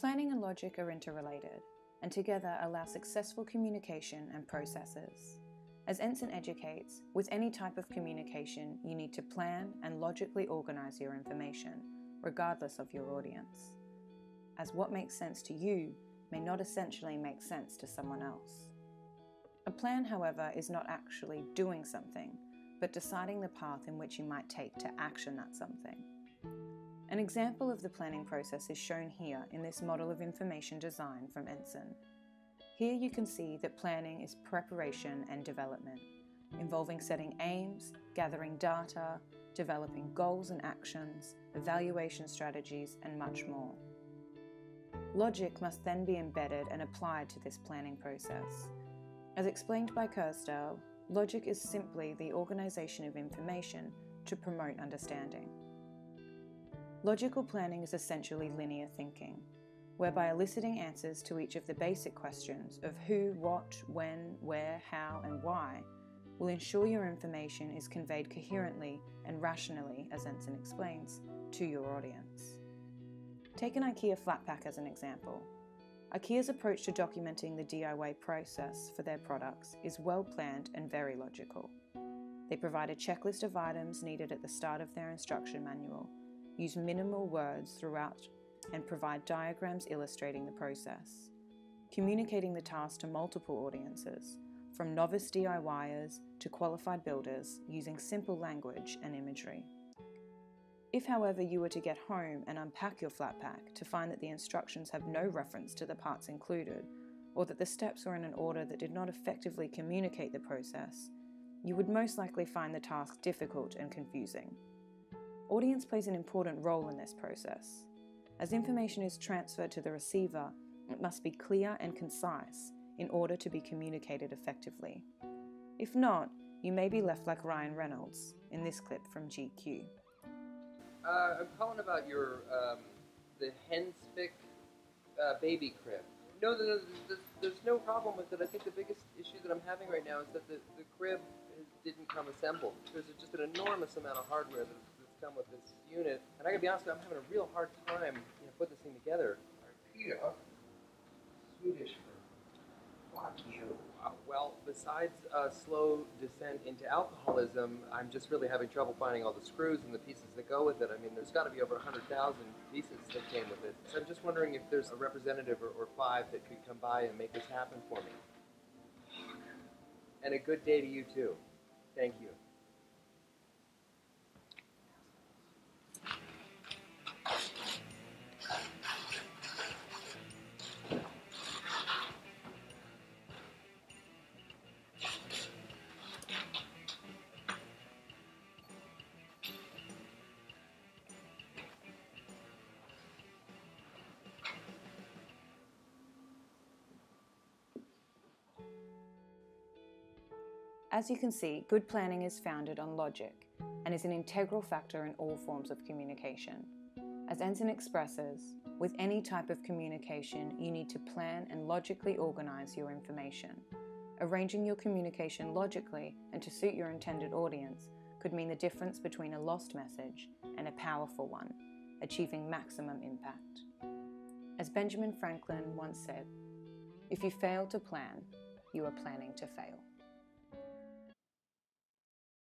Planning and logic are interrelated, and together allow successful communication and processes. As Eunson educates, with any type of communication, you need to plan and logically organize your information, regardless of your audience, as what makes sense to you may not essentially make sense to someone else. A plan, however, is not actually doing something, but deciding the path in which you might take to action that something. An example of the planning process is shown here in this model of information design from Eunson. Here you can see that planning is preparation and development, involving setting aims, gathering data, developing goals and actions, evaluation strategies, and much more. Logic must then be embedded and applied to this planning process. As explained by Kerslake, logic is simply the organization of information to promote understanding. Logical planning is essentially linear thinking, whereby eliciting answers to each of the basic questions of who, what, when, where, how, and why will ensure your information is conveyed coherently and rationally, as Eunson explains, to your audience. Take an IKEA flat pack as an example. IKEA's approach to documenting the DIY process for their products is well planned and very logical. They provide a checklist of items needed at the start of their instruction manual, use minimal words throughout, and provide diagrams illustrating the process, communicating the task to multiple audiences, from novice DIYers to qualified builders, using simple language and imagery. If, however, you were to get home and unpack your flat pack to find that the instructions have no reference to the parts included, or that the steps were in an order that did not effectively communicate the process, you would most likely find the task difficult and confusing. Audience plays an important role in this process. As information is transferred to the receiver, it must be clear and concise in order to be communicated effectively. If not, you may be left like Ryan Reynolds in this clip from GQ. I'm calling about your, the Henspick baby crib. No, there's no problem with it. I think the biggest issue that I'm having right now is that the crib didn't come assembled. There's just an enormous amount of hardware that's come with this unit, and I gotta be honest with you, I'm having a real hard time, putting this thing together. IKEA? Swedish for fuck you. Well, besides a slow descent into alcoholism, I'm just really having trouble finding all the screws and the pieces that go with it. I mean, there's got to be over 100,000 pieces that came with it. So I'm just wondering if there's a representative or five that could come by and make this happen for me. And a good day to you too. Thank you. As you can see, good planning is founded on logic and is an integral factor in all forms of communication. As Eunson expresses, with any type of communication, you need to plan and logically organize your information. Arranging your communication logically and to suit your intended audience could mean the difference between a lost message and a powerful one, achieving maximum impact. As Benjamin Franklin once said, "If you fail to plan, you are planning to fail."